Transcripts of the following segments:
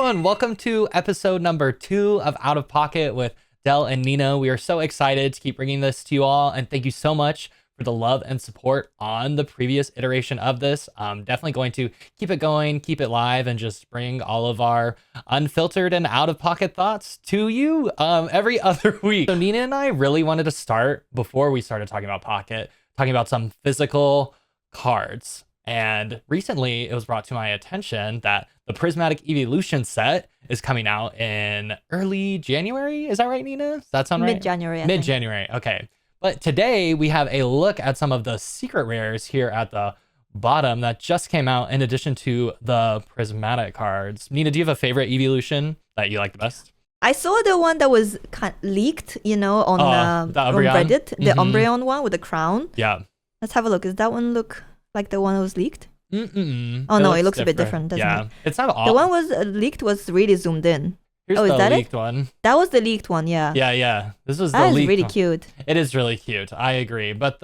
everyone. Welcome to episode number 2 of Out of Pocket with Del and Nina. We are so excited to keep bringing this to you all, and thank you so much for the love and support on the previous iteration of this. I'm definitely going to keep it going, keep it live, and just bring all of our unfiltered and out-of-pocket thoughts to you every other week. So Nina and I really wanted to start, before we started talking about Pocket, talking about some physical cards. And recently, it was brought to my attention that the Prismatic Evolution set is coming out in early January. Is that right, Nina? Does that sound right? Mid-January, Mid-January, okay. But today, we have a look at some of the secret rares here at the bottom that just came out in addition to the Prismatic cards. Nina, do you have a favorite Evolution that you like the best? I saw the one that was leaked, on on Reddit, the Umbreon one with the crown. Yeah. Let's have a look. Does that one look like the one that was leaked? Mm-mm. Oh, no, it looks a bit different, doesn't it? It's not all. The one was leaked was really zoomed in. Here's is the that leaked one. That was the leaked one, yeah. Yeah. This was the that is leaked really one. cute. It is really cute. I agree. But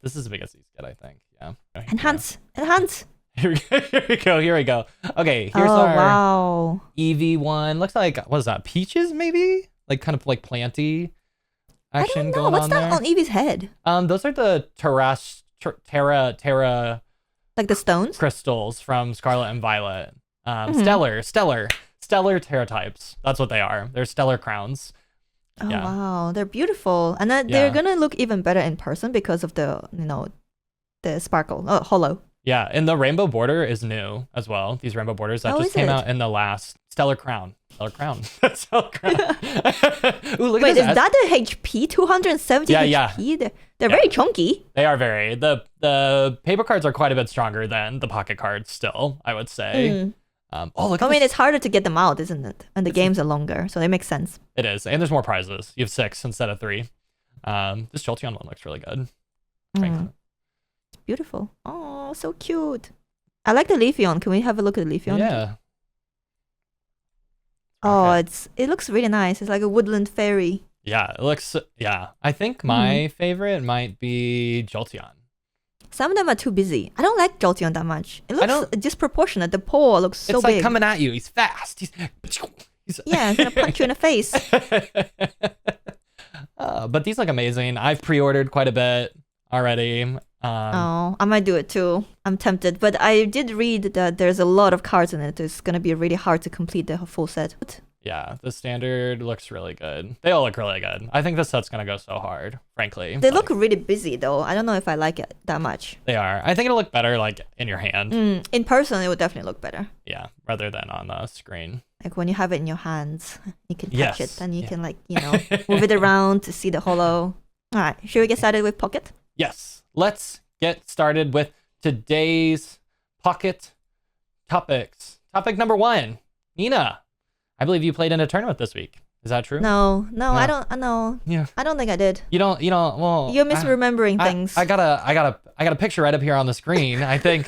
this is the biggest these get, I think. Yeah. Enhance. Here we go. Okay, here's our wow. Eevee one. Looks like, what is that? Peaches, maybe? Like kind of like planty action going What's on that there. on Eevee's head? Those are the Terra Like the stones? crystals from Scarlet and Violet. Stellar Terra types. That's what they are. They're stellar crowns. Oh, Yeah. wow. They're beautiful. And then they're going to look even better in person because of the sparkle. Oh, hollow. Yeah, and the rainbow border is new as well. These rainbow borders that just came out in the last Stellar Crown. Stellar Crown. Ooh, look Wait, at this. is that the HP? 270 HP? They're very chunky. They are very. The paper cards are quite a bit stronger than the pocket cards still, I would say. Look at this. It's harder to get them out, isn't it? And the games are longer, so they make sense. It is, and there's more prizes. You have 6 instead of 3. This Jolteon one looks really good. It's beautiful. Oh, so cute. I like the Leafeon. Can we have a look at the Leafeon? Yeah. Oh, it looks really nice. It's like a woodland fairy. Yeah, it looks. Yeah, I think my favorite might be Jolteon. Some of them are too busy. I don't like Jolteon that much. It looks disproportionate. The paw looks so it's big. It's like coming at you. He's fast. He's yeah, he's gonna punch you in the face. But these look amazing. I've pre-ordered quite a bit already. I might do it too. I'm tempted, but I did read that there's a lot of cards in it. It's gonna be really hard to complete the full set. Yeah, the standard looks really good. They all look really good. I think the set's gonna go so hard, frankly. They look really busy though. I don't know if I like it that much. They are. I think it'll look better like in your hand. In person, it would definitely look better. Yeah, rather than on the screen. Like when you have it in your hands, you can touch it and you can move it around to see the holo. All right, should we get started with Pocket? Yes, let's get started with today's Pocket topics. Topic number 1, Nina. I believe you played in a tournament this week. Is that true? No, I don't know. Yeah. I don't think I did. You don't, well. You're misremembering things. I got a picture right up here on the screen. I think.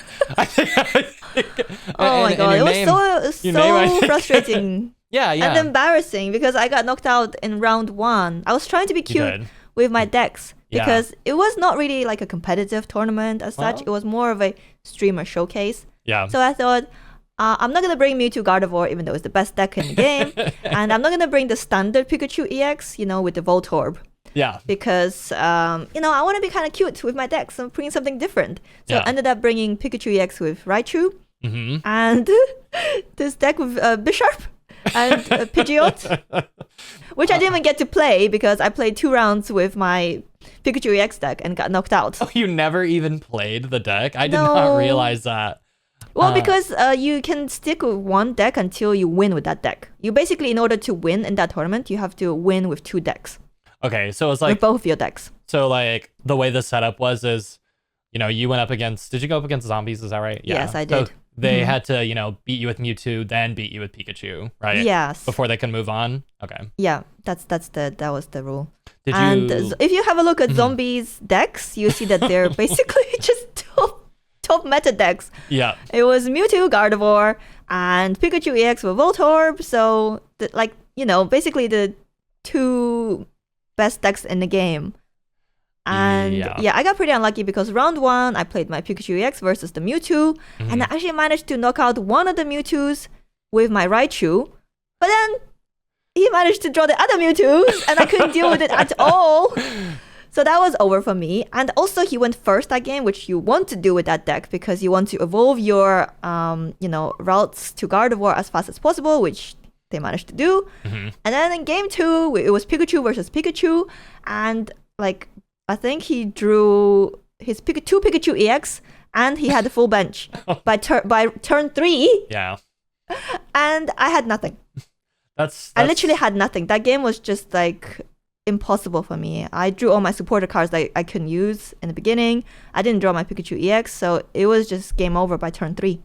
Oh my god, it was so frustrating. Yeah. And embarrassing because I got knocked out in round 1. I was trying to be cute with my decks because it was not really like a competitive tournament as such. It was more of a streamer showcase. Yeah. So I thought, I'm not going to bring Mewtwo Gardevoir, even though it's the best deck in the game. And I'm not going to bring the standard Pikachu EX, with the Voltorb. Yeah. Because, I want to be kind of cute with my decks and bring something different. So I ended up bringing Pikachu EX with Raichu. And this deck with Bisharp and Pidgeot, which I didn't even get to play because I played 2 rounds with my Pikachu EX deck and got knocked out. Oh, you never even played the deck? I did not realize that. Well, because you can stick with one deck until you win with that deck. You basically, in order to win in that tournament, you have to win with 2 decks. Okay, so it's like with both your decks. So like the way the setup is, you went up against. Did you go up against zombies? Is that right? Yeah. Yes, I did. So they had to, beat you with Mewtwo, then beat you with Pikachu, right? Yes. Before they can move on. Okay. Yeah, that was the rule. Did you? If you have a look at zombies decks, you see that they're basically just top meta decks. Yeah. It was Mewtwo, Gardevoir, and Pikachu EX with Voltorb. So, basically the 2 best decks in the game. And I got pretty unlucky because round 1, I played my Pikachu EX versus the Mewtwo. And I actually managed to knock out one of the Mewtwo's with my Raichu, but then he managed to draw the other Mewtwo's, and I couldn't deal with it at all. So that was over for me. And also he went first that game, which you want to do with that deck because you want to evolve your, routes to Gardevoir as fast as possible, which they managed to do. And then in game 2, it was Pikachu versus Pikachu. And like, I think he drew his two Pikachu EX and he had the full bench by turn 3. Yeah. And I had nothing. I literally had nothing. That game was just like impossible for me. I drew all my supporter cards that I couldn't use in the beginning. I didn't draw my Pikachu EX, so it was just game over by turn 3.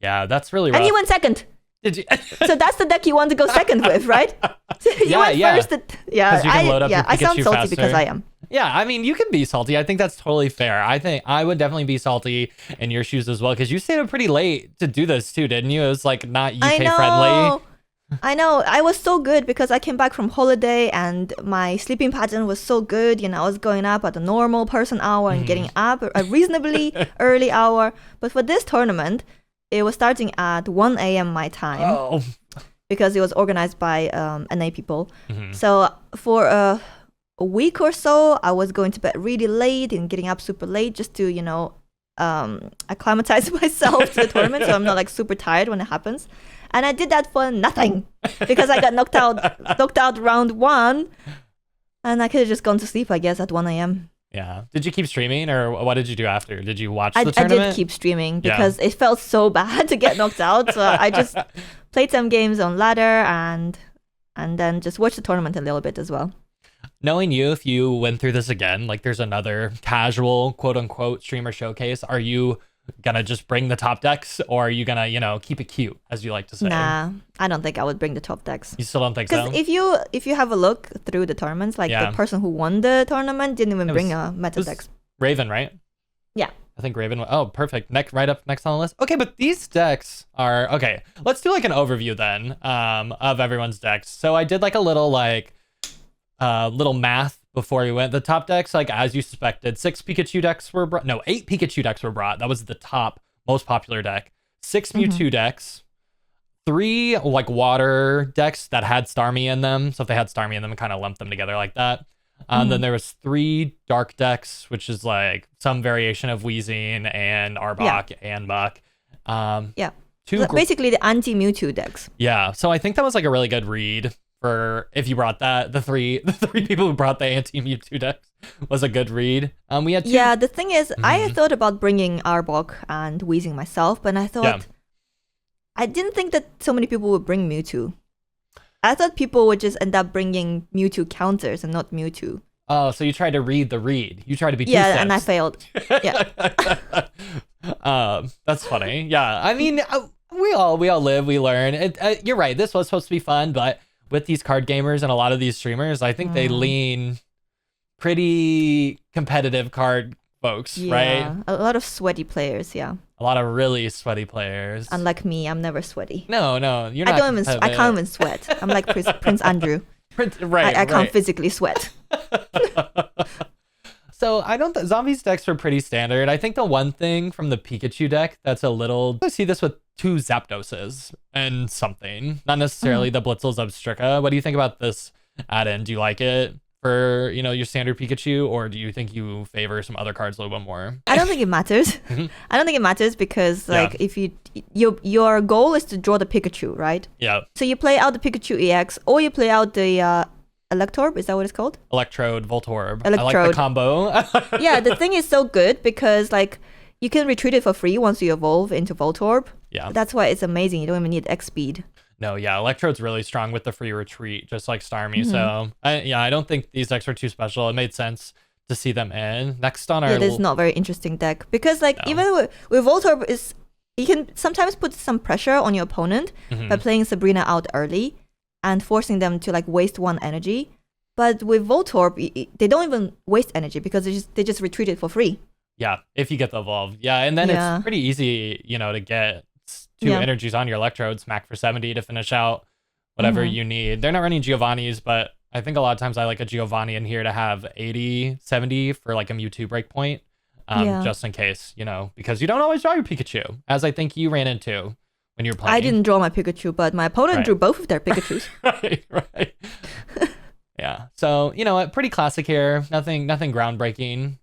Yeah, that's really rough. And he went second. Did you? So that's the deck you want to go second with, right? You went first. Yeah, you can load up your I sound Pikachu salty faster. because I am. Yeah, I mean, you can be salty. I think that's totally fair. I think I would definitely be salty in your shoes as well because you stayed up pretty late to do this too, didn't you? It was like not UK friendly. I know. I was so good because I came back from holiday and my sleeping pattern was so good. I was going up at a normal person hour and getting up a reasonably early hour. But for this tournament, it was starting at 1 a.m. my time because it was organized by NA people. So for a week or so, I was going to bed really late and getting up super late just to, acclimatize myself to the tournament so I'm not like super tired when it happens. And I did that for nothing because I got knocked out round 1 and I could have just gone to sleep, I guess, at 1 a.m. Yeah. Did you keep streaming or what did you do after? Did you watch the tournament? I did keep streaming because it felt so bad to get knocked out. So I just played some games on ladder and then just watched the tournament a little bit as well. Knowing you, if you went through this again, like there's another casual quote unquote streamer showcase, are you gonna just bring the top decks or are you gonna, keep it cute, as you like to say? Nah, I don't think I would bring the top decks. You still don't think so? Because if you have a look through the tournaments, like the person who won the tournament didn't even bring a meta decks. Raven, right? Yeah. I think Raven. Oh, perfect. Right up next on the list. Okay, but these decks are okay. Let's do like an overview then of everyone's decks. So I did like a little little math before we went. The top decks, like as you suspected, 8 Pikachu decks were brought. That was the top most popular deck. 6 Mewtwo decks, 3 like water decks that had Starmie in them. So if they had Starmie in them, kind of lumped them together like that. Then there was 3 dark decks, which is like some variation of Weezing and Arbok and Muck. Basically the anti-Mewtwo decks. Yeah, so I think that was like a really good read for if you brought that. The three people who brought the anti-Mewtwo decks was a good read. We had 2. Yeah, the thing is, I thought about bringing Arbok and Weezing myself, but I thought I didn't think that so many people would bring Mewtwo. I thought people would just end up bringing Mewtwo counters and not Mewtwo. Oh, so you tried to read the read. You tried to be and I failed. Yeah. That's funny. Yeah, I mean, we all live, we learn. You're right. This was supposed to be fun, but with these card gamers and a lot of these streamers, I think they lean pretty competitive card folks, right? A lot of sweaty players, A lot of really sweaty players. Unlike me, I'm never sweaty. No, you're not. I can't even sweat. I'm like Prince Andrew. I can't physically sweat. So I don't. Zombies decks were pretty standard. I think the one thing from the Pikachu deck that's a little. I see this with 2 Zapdoses and something. Not necessarily the Blitzels Obstrika. What do you think about this add-in? Do you like it for your standard Pikachu, or do you think you favor some other cards a little bit more? I don't think it matters. I don't think it matters because if your goal is to draw the Pikachu, right? Yeah. So you play out the Pikachu EX or you play out the Electorb, is that what it's called? Electrode, Voltorb. Electrode. I like the combo. Yeah, the thing is so good because like you can retreat it for free once you evolve into Voltorb. Yeah. That's why it's amazing. You don't even need X speed. No, yeah, Electrode's really strong with the free retreat, just like Starmie. So I don't think these decks were too special. It made sense to see them in. Next on our... this is not very interesting deck because even with Voltorb, you can sometimes put some pressure on your opponent by playing Sabrina out early and forcing them to like waste 1 energy. But with Voltorb, they don't even waste energy because they just retreat it for free. Yeah, if you get the evolve. Yeah, and then it's pretty easy, to get 2 energies on your Electrode, smack for 70 to finish out whatever you need. They're not running Giovanni's, but I think a lot of times I like a Giovanni in here to have 80, 70 for like a Mewtwo breakpoint, just in case, because you don't always draw your Pikachu, as I think you ran into when you're playing? I didn't draw my Pikachu, but my opponent drew both of their Pikachus. Right. Yeah. So, you know what? Pretty classic here. Nothing groundbreaking.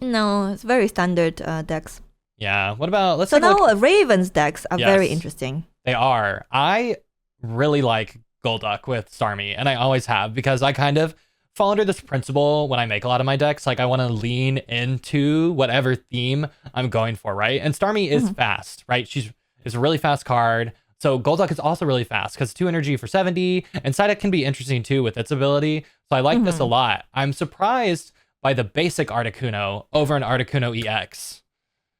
No, it's very standard decks. Yeah. What about, let's So now Raven's decks are very interesting. They are. I really like Golduck with Starmie, and I always have, because I kind of fall under this principle when I make a lot of my decks. Like, I want to lean into whatever theme I'm going for, right? And Starmie is fast, right? She's a really fast card. So Golduck is also really fast because 2 energy for 70, and Psyduck can be interesting too with its ability. So I like this a lot. I'm surprised by the basic Articuno over an Articuno EX.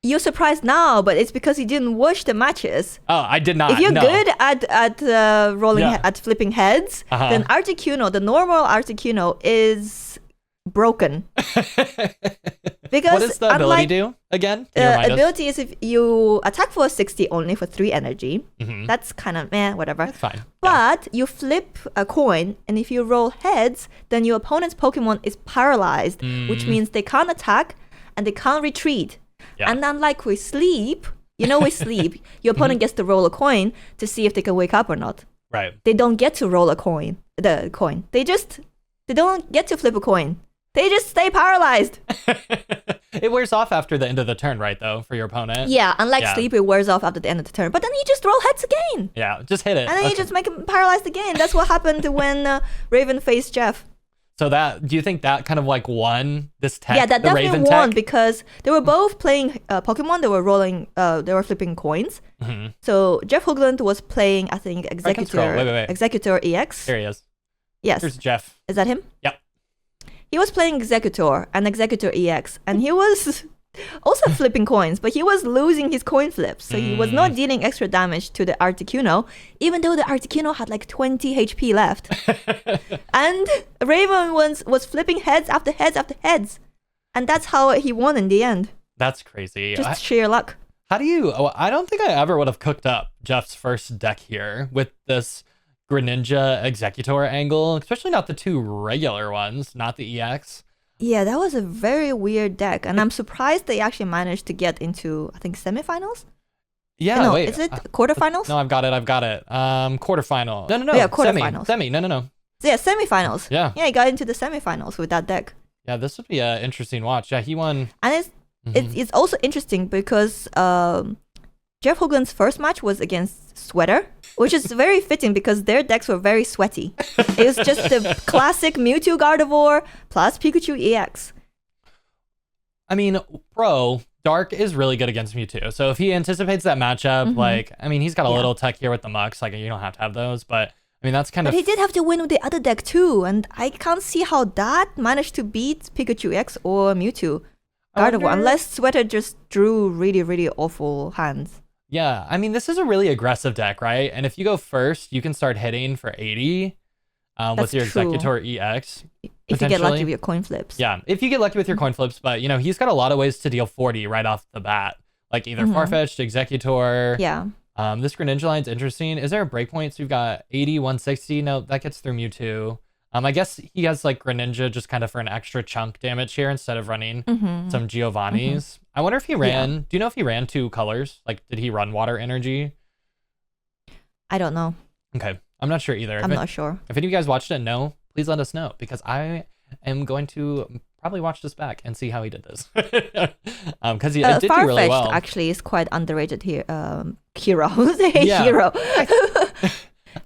You're surprised now, but it's because you didn't watch the matches. Oh, I did not. If you're good at rolling at flipping heads, then Articuno, the normal Articuno, is broken. Because what does the ability do again? Ability is if you attack for 60 only for 3 energy. That's kind of whatever. That's fine. But you flip a coin, and if you roll heads, then your opponent's Pokemon is paralyzed, which means they can't attack and they can't retreat. Yeah. And unlike with sleep, with sleep, your opponent gets to roll a coin to see if they can wake up or not. Right. They don't get to roll the coin. They don't get to flip a coin. They just stay paralyzed. It wears off after the end of the turn, right, though, for your opponent? Yeah, unlike sleep, it wears off after the end of the turn. But then you just roll heads again. Yeah, just hit it. And then you just make him paralyzed again. That's what happened when Raven faced Jeff. So do you think that kind of like won this tech? Yeah, that the definitely Raven won tech? Because they were both playing Pokemon. They were flipping coins. So Jeff Hoogland was playing, I think, Executor. Wait. Executor EX. Here he is. Yes. Here's Jeff. Is that him? Yep. He was playing Executor and Executor EX, and he was also flipping coins, but he was losing his coin flips, so he was not dealing extra damage to the Articuno, even though the Articuno had like 20 HP left. And Raven was flipping heads after heads after heads, and that's how he won in the end. That's crazy. Just sheer luck. How do you... I don't think I ever would have cooked up Jeff's first deck here with this Greninja Executor angle, especially not the 2 regular ones, not the EX. Yeah, that was a very weird deck, and I'm surprised they actually managed to get into, I think, semifinals? Yeah, no, wait. Is it quarterfinals? No, I've got it. Quarterfinal. No. Yeah, quarterfinals. Semi. No. Yeah, semifinals. Yeah, he got into the semifinals with that deck. Yeah, this would be an interesting watch. Yeah, he won. And it's also interesting because Jeff Hoogland's first match was against Sweater, which is very fitting because their decks were very sweaty. It was just the classic Mewtwo Gardevoir plus Pikachu EX. I mean, Dark is really good against Mewtwo. So if he anticipates that matchup, he's got a little tech here with the Mux. Like, you don't have to have those, but I mean, that's kind of... But he did have to win with the other deck too, and I can't see how that managed to beat Pikachu EX or Mewtwo Gardevoir, unless Sweater just drew really, really awful hands. Yeah, I mean, this is a really aggressive deck, right? And if you go first, you can start hitting for 80 with your Executor EX. If you get lucky with your coin flips. Yeah, if you get lucky with your coin flips. But, he's got a lot of ways to deal 40 right off the bat. Like either Farfetch'd, Executor. Yeah. This Greninja line's interesting. Is there a breakpoint? So you've got 80, 160. No, that gets through Mewtwo. I guess he has like Greninja just kind of for an extra chunk damage here instead of running some Giovanni's. I wonder if he ran... Do you know if he ran 2 colors? Like, did he run Water Energy? I don't know. Okay. I'm not sure either. I'm not sure. If any of you guys watched it and know, please let us know, because I am going to probably watch this back and see how he did this. Because he did do really well. Farfetch'd actually is quite underrated here. Hero. Hero.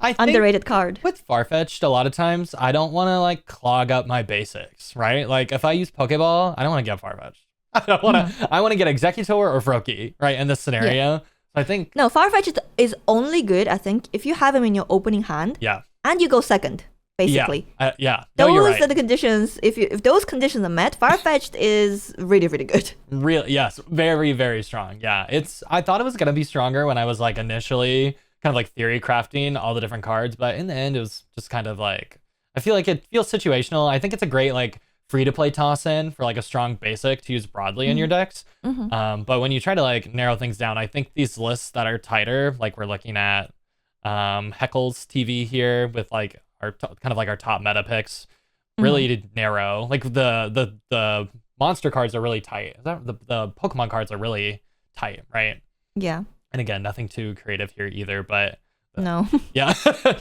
I think underrated card. With Farfetch'd, a lot of times I don't want to like clog up my basics, right? Like if I use Pokeball, I don't want to get Farfetch'd. I don't want to. I want to get Executor or Froakie, right? In this scenario, yeah. I think no, Farfetch'd is only good, I think, if you have him in your opening hand. Yeah. And you go second, basically. Yeah. No, you're those right. are the conditions. If those conditions are met, Farfetch'd is really, really good. Yes, very, very strong. Yeah, I thought it was gonna be stronger when I was like initially kind of like theory crafting all the different cards, but in the end it was just kind of like, I feel like it feels situational. I think it's a great like free to play toss in for like a strong basic to use broadly in your decks. But when you try to like narrow things down, I think these lists that are tighter, like we're looking at Heckle's TV here with like our kind of like our top meta picks, really narrow. Like the monster cards are really tight. The Pokemon cards are really tight, right? Yeah. And again, nothing too creative here either, but No. yeah,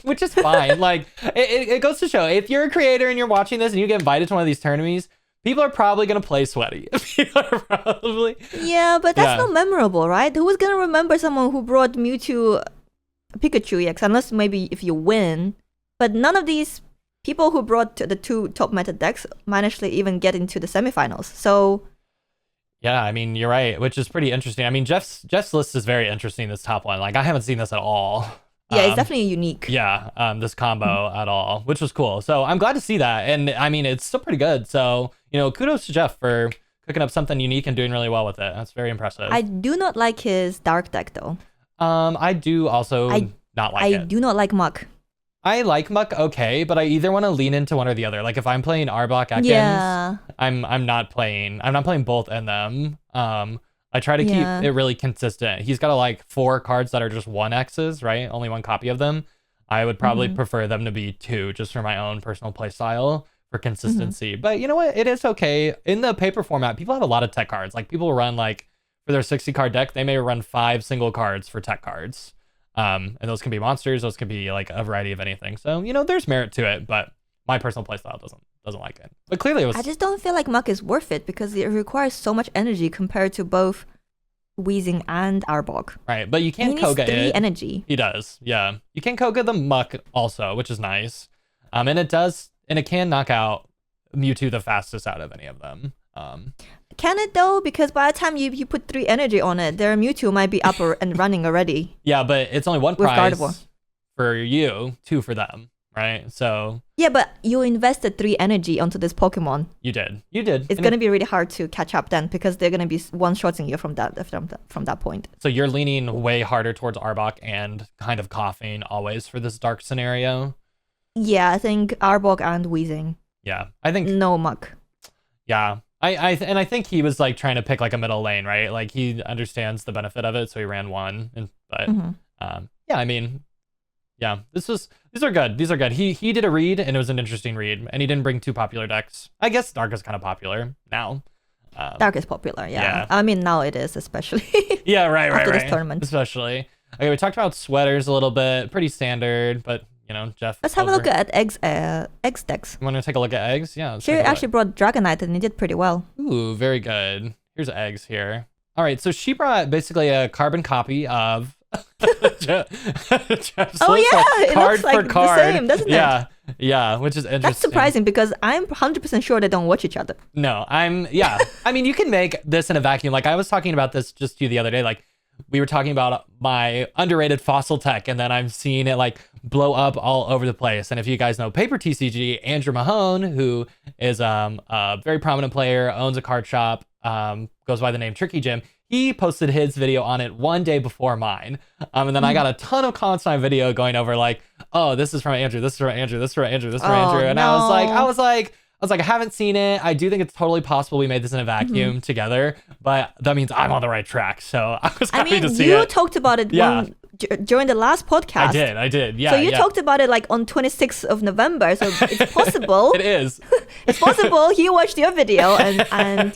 which is fine. Like it goes to show, if you're a creator and you're watching this and you get invited to one of these tournaments, people are probably going to play sweaty. People are probably. Yeah, but that's not memorable, right? Who's going to remember someone who brought Mewtwo Pikachu EX, unless maybe if you win. But none of these people who brought the 2 top meta decks managed to even get into the semifinals. So yeah, I mean, you're right, which is pretty interesting. I mean, Jeff's list is very interesting, this top one. Like, I haven't seen this at all. Yeah, it's definitely unique. Yeah, this combo at all, which was cool. So I'm glad to see that. And I mean, it's still pretty good. So, kudos to Jeff for cooking up something unique and doing really well with it. That's very impressive. I do not like his dark deck, though. I do also not like it. I do not like Muck. I like Muck, okay, but I either want to lean into one or the other. Like if I'm playing Arbok Ekans, I'm not playing both in them. I try to keep it really consistent. He's got like 4 cards that are just 1Xs, right? Only 1 copy of them. I would probably prefer them to be 2 just for my own personal play style for consistency. But you know what? It is okay. In the paper format, people have a lot of tech cards. Like people run like for their 60 card deck, they may run 5 single cards for tech cards. And those can be monsters, those can be like a variety of anything. So, there's merit to it, but my personal playstyle doesn't like it. But clearly it was. I just don't feel like Muck is worth it because it requires so much energy compared to both Weezing and Arbok. Right, but you can't Koga it. He needs 3 energy. He does, yeah. You can Koga the Muck also, which is nice. And it can knock out Mewtwo the fastest out of any of them. Can it though? Because by the time you put 3 energy on it, their Mewtwo might be up and running already. Yeah, but it's only 1 prize for you, 2 for them, right? So yeah, but you invested 3 energy onto this Pokemon. You did. It's gonna be really hard to catch up then because they're gonna be one-shotting you from that point. So you're leaning way harder towards Arbok and kind of coughing always for this dark scenario. Yeah, I think Arbok and Weezing. Yeah, I think no Muck. Yeah. I think he was like trying to pick like a middle lane, right? Like he understands the benefit of it, so he ran 1. Yeah, I mean, yeah, these are good. These are good. He did a read and it was an interesting read, and he didn't bring 2 popular decks. I guess Dark is kind of popular now. Dark is popular, yeah. I mean, now it is especially. Yeah, right. After this tournament, especially. Okay, we talked about sweaters a little bit, pretty standard, but. Jeff. Let's have a look at eggs decks. You want to take a look at eggs? Yeah. She actually brought Dragonite and he did pretty well. Ooh, very good. Here's eggs here. All right, so she brought basically a carbon copy of Jeff's it looks like the same, doesn't it? Yeah, which is interesting. That's surprising because I'm 100% sure they don't watch each other. No, I mean, you can make this in a vacuum. Like I was talking about this just to you the other day, like we were talking about my underrated fossil tech, and then I'm seeing it like blow up all over the place. And if you guys know Paper TCG, Andrew Mahone, who is a very prominent player, owns a card shop, goes by the name Tricky Jim, he posted his video on it 1 day before mine. And then I got a ton of comments on my video going over like, oh, this is from Andrew, this is from Andrew, this is from Andrew, this is from Andrew. And no. I was like, I haven't seen it. I do think it's totally possible we made this in a vacuum together, but that means I'm on the right track. So I was happy to see it. You talked about it during the last podcast. I did. Yeah. So you talked about it like on 26th of November. So it's possible. It is. It's possible he watched your video and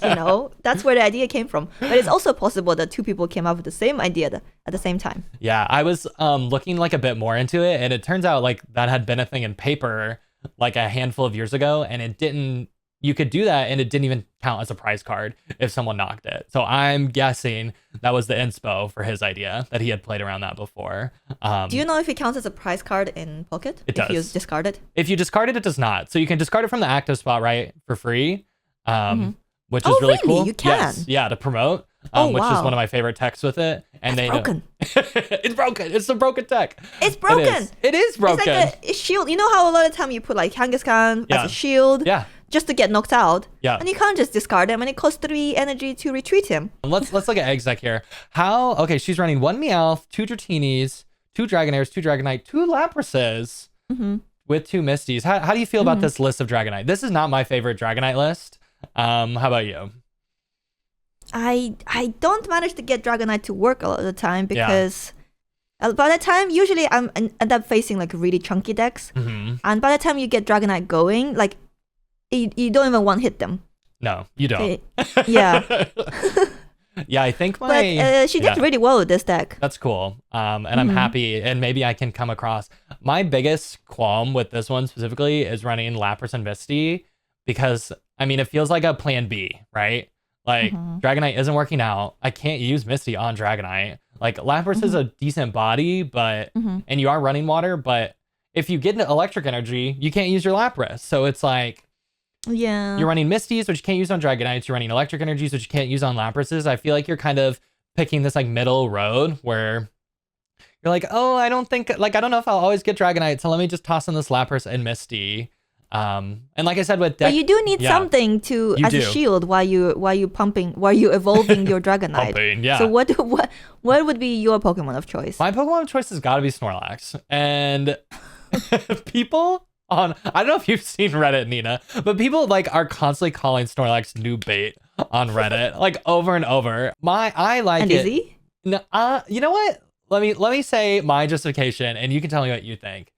that's where the idea came from. But it's also possible that 2 people came up with the same idea at the same time. Yeah, I was looking like a bit more into it, and it turns out like that had been a thing in paper like a handful of years ago, and you could do that and it didn't even count as a prize card if someone knocked it. So I'm guessing that was the inspo for his idea, that he had played around that before. Do you know if it counts as a prize card in Pocket? It does. If you discard it? If you discard it, it does not. So you can discard it from the active spot, right, for free, which is really cool. You can? Yes, yeah, to promote, which is one of my favorite techs with it. And it's broken. It's broken. It's a broken tech. It's broken. It is broken. It's like a shield. You know how a lot of time you put like Kangaskhan as a shield? Yeah. Just to get knocked out. Yeah. And you can't just discard him, and it costs 3 energy to retreat him. Let's look at eggs deck here. Okay, she's running 1 Meowth, 2 Dratini's, 2 Dragonairs, 2 Dragonite, 2 Laprases with 2 Misties. How do you feel about this list of Dragonite? This is not my favorite Dragonite list. How about you? I don't manage to get Dragonite to work a lot of the time because by the time usually I end up facing like really chunky decks, and by the time you get Dragonite going, like you don't even one hit them. No, you don't. Yeah. Yeah, I think But she did really well with this deck. That's cool. And I'm happy, and maybe I can come across. My biggest qualm with this one specifically is running Lapras and Misty, because I mean it feels like a plan B, right? Like Dragonite isn't working out. I can't use Misty on Dragonite. Like Lapras is a decent body, but and you are running water, but if you get into electric energy, you can't use your Lapras. So it's like, you're running Misties, which you can't use on Dragonites. You're running electric energies, which you can't use on Laprases. I feel like you're kind of picking this like middle road where you're like, oh, I don't know if I'll always get Dragonite, so let me just toss in this Lapras and Misty. And like I said with deck, but you do need something to a shield while you evolving your Dragonite. So what would be your Pokemon of choice? My Pokemon of choice has got to be Snorlax. And people I don't know if you've seen Reddit, Nina, but people like are constantly calling Snorlax new bait on Reddit, like over and over. I like and it. Is he? No, you know what? Let me say my justification, and you can tell me what you think.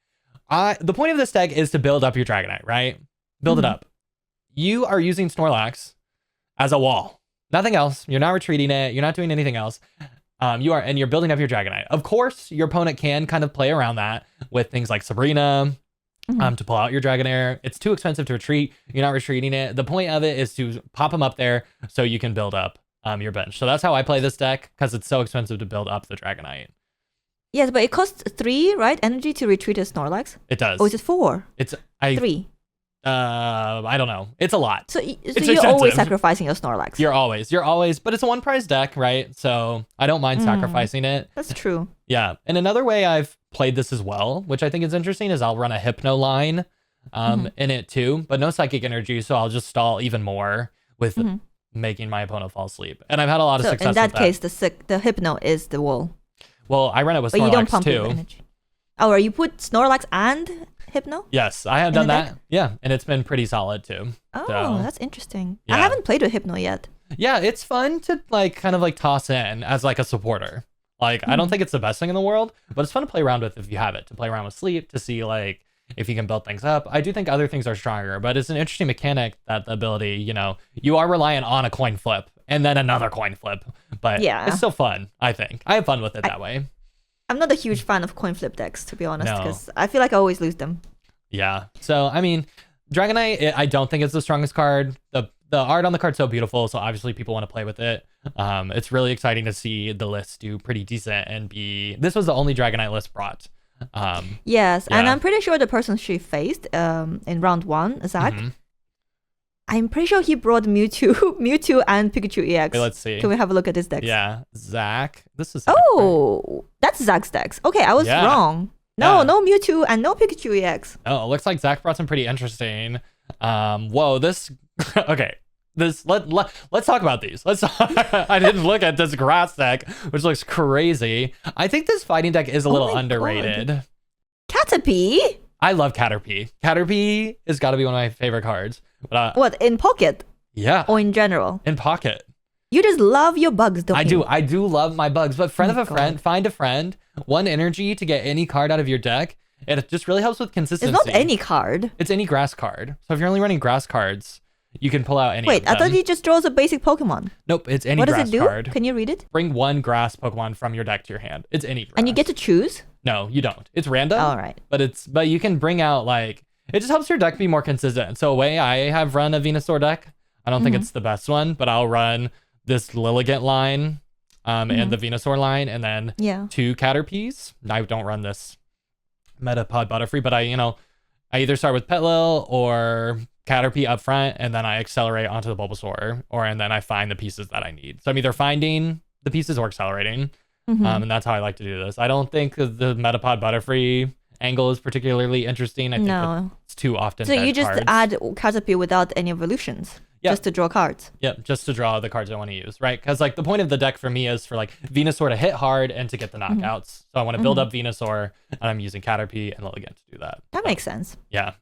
The point of this deck is to build up your Dragonite, right? Build it up. You are using Snorlax as a wall. Nothing else. You're not retreating it. You're not doing anything else. You're building up your Dragonite. Of course, your opponent can kind of play around that with things like Sabrina, to pull out your Dragonair. It's too expensive to retreat. You're not retreating it. The point of it is to pop them up there so you can build up your bench. So that's how I play this deck, because it's so expensive to build up the Dragonite. Yes, but it costs 3, right? Energy to retreat a Snorlax? It does. Or is it 4? 3. I don't know. It's a lot. So you're always sacrificing your Snorlax. You're always, but it's a one prize deck, right? So I don't mind sacrificing it. That's true. Yeah. And another way I've played this as well, which I think is interesting, is I'll run a Hypno line in it too, but no Psychic Energy. So I'll just stall even more with making my opponent fall asleep. And I've had a lot of success with that. In that case, the Hypno is the wall. Well, I run it with Snorlax, but you don't pump too. Energy. Oh, or you put Snorlax and Hypno? Yes, I have done that. Yeah, and it's been pretty solid too. Oh, so, that's interesting. Yeah. I haven't played with Hypno yet. Yeah, it's fun to kind of toss in as a supporter. I don't think it's the best thing in the world, but it's fun to play around with if you have it. To play around with sleep, to see if you can build things up. I do think other things are stronger, but it's an interesting mechanic that the ability, you are reliant on a coin flip and then another coin flip. But it's still fun, I think. I have fun with it that way. I'm not a huge fan of coin flip decks, to be honest, because I feel like I always lose them. Yeah. So, I mean, Dragonite, I don't think it's the strongest card. The art on the card's so beautiful, so obviously people want to play with it. It's really exciting to see the list do pretty decent and this was the only Dragonite list brought. Yes, and I'm pretty sure the person she faced in round 1, Zach, I'm pretty sure he brought Mewtwo and Pikachu EX. Wait, let's see. Can we have a look at his decks? Yeah, Zach. This is that's Zach's decks. Okay, I was wrong. No Mewtwo and no Pikachu EX. Oh, it looks like Zach brought some pretty interesting. Whoa, this. Okay, let's talk about these. I didn't look at this grass deck, which looks crazy. I think this fighting deck is a little underrated. Caterpie. I love Caterpie. Caterpie has got to be one of my favorite cards. But, what, in Pocket? Yeah. Or in general? In Pocket. You just love your bugs, don't you? I do love my bugs, but friend of a friend, find a friend, 1 energy to get any card out of your deck. It just really helps with consistency. It's not any card. It's any grass card. So if you're only running grass cards, you can pull out any Wait, of them. I thought he just draws a basic Pokemon. Nope, it's any grass card. What does it do? Can you read it? Bring 1 grass Pokemon from your deck to your hand. It's any grass. And you get to choose? No, you don't. It's random. All right. But you can bring out it just helps your deck be more consistent. So a way I have run a Venusaur deck, I don't think it's the best one, but I'll run this Lilligant line and the Venusaur line, and then 2 Caterpies. I don't run this Metapod Butterfree, but I either start with Petlil or Caterpie up front, and then I accelerate onto the Bulbasaur, and then I find the pieces that I need. So I'm either finding the pieces or accelerating, and that's how I like to do this. I don't think the Metapod Butterfree angle is particularly interesting. I think it's too often. So you just add Caterpie without any evolutions? Just to draw cards? Yep, just to draw the cards I want to use, right? Because the point of the deck for me is for Venusaur to hit hard and to get the knockouts. So I want to build up Venusaur, and I'm using Caterpie and Lilligant to do that. That makes sense. Yeah.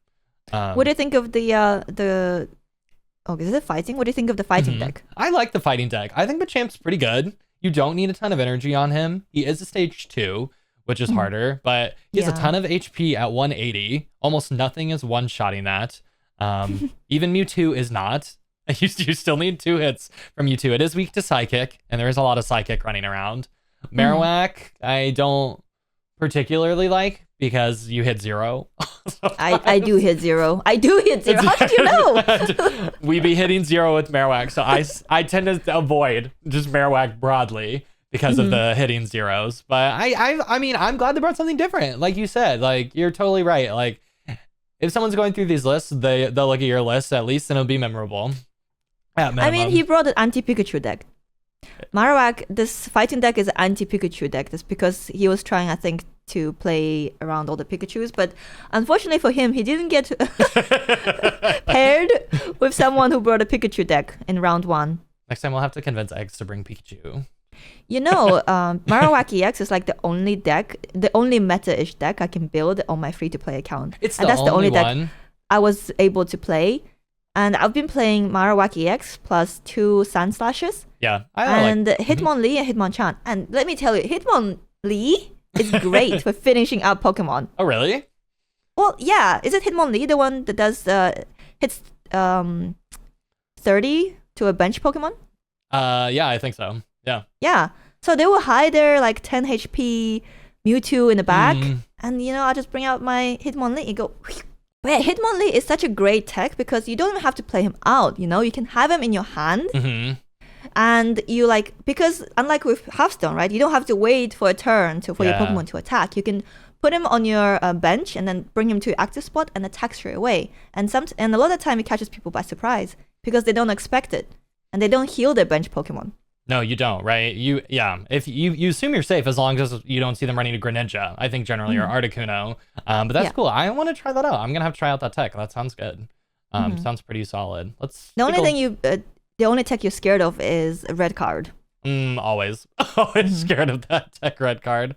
What do you think of the is it fighting? What do you think of the fighting deck? I like the fighting deck. I think Machamp's pretty good. You don't need a ton of energy on him. He is a stage 2, which is harder, but he has a ton of HP at 180. Almost nothing is one-shotting that. Even Mewtwo is not. You still need 2 hits from you two. It is weak to Psychic, and there is a lot of Psychic running around. Marowak, I don't particularly like because you hit 0. I do hit 0. I do hit 0. How did you know? We be hitting 0 with Marowak, so I tend to avoid just Marowak broadly because of the hitting zeros. But I mean, I'm glad they brought something different. Like you said, like you're totally right. Like if someone's going through these lists, they'll look at your list at least, and it'll be memorable. I mean, he brought an anti-Pikachu deck. Marowak, this fighting deck is an anti-Pikachu deck. That's because he was trying, I think, to play around all the Pikachus. But unfortunately for him, he didn't get paired with someone who brought a Pikachu deck in round 1. Next time we'll have to convince Eggs to bring Pikachu. You know, Marowak EX is like the only meta-ish deck I can build on my free-to-play account. That's the only one deck I was able to play. And I've been playing Marowak EX plus 2 Sand Slashes. Yeah. Hitmonlee and Hitmonchan. And let me tell you, Hitmonlee is great for finishing up Pokemon. Oh, really? Well, yeah. Is it Hitmonlee, the one that does hits 30 to a bench Pokemon? Yeah, I think so. Yeah. Yeah. So they will hide their like 10 HP Mewtwo in the back. And, you know, I'll just bring out my Hitmonlee and go... But yeah, Hitmonlee is such a great tech because you don't even have to play him out, you know? You can have him in your hand. And you like... Because unlike with Hearthstone, right? You don't have to wait for a turn for your Pokemon to attack. You can put him on your bench and then bring him to your active spot and attack straight away. And a lot of the time it catches people by surprise because they don't expect it. And they don't heal their bench Pokemon. No, you don't, right? If you assume you're safe as long as you don't see them running to Greninja, I think generally, or Articuno. But that's cool. I want to try that out. I'm gonna have to try out that tech. That sounds good. Sounds pretty solid. The only tech you're scared of is a red card. Always scared of that tech red card.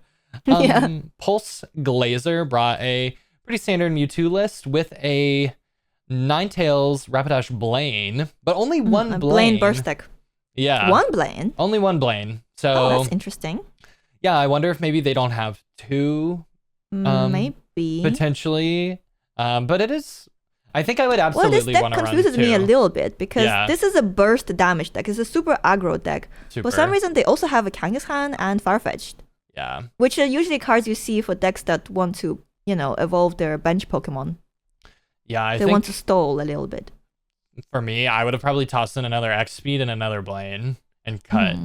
Pulse Glazer brought a pretty standard Mewtwo list with a Ninetales Rapidash Blaine, but only one Blaine burst deck. Yeah. One Blaine? Only one Blaine. So that's interesting. Yeah, I wonder if maybe they don't have 2. Maybe. Potentially. But it is... I think I would absolutely want to run 2. This deck confuses me a little bit because this is a burst damage deck. It's a super aggro deck. For some reason, they also have a Kangaskhan and Farfetch'd. Yeah. Which are usually cards you see for decks that want to, you know, evolve their bench Pokemon. Yeah, they want to stall a little bit. For me, I would have probably tossed in another X Speed and another Blaine and cut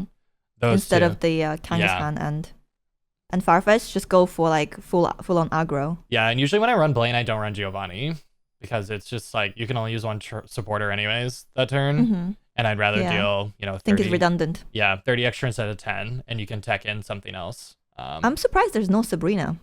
those instead 2. Of the Kangaskhan and Farfetch. Just go for like full on aggro. Yeah, and usually when I run Blaine, I don't run Giovanni because it's just like you can only use one supporter anyways that turn, and I'd rather deal 30, I think it's redundant. Yeah, 30 extra instead of 10, and you can tech in something else. I'm surprised there's no Sabrina.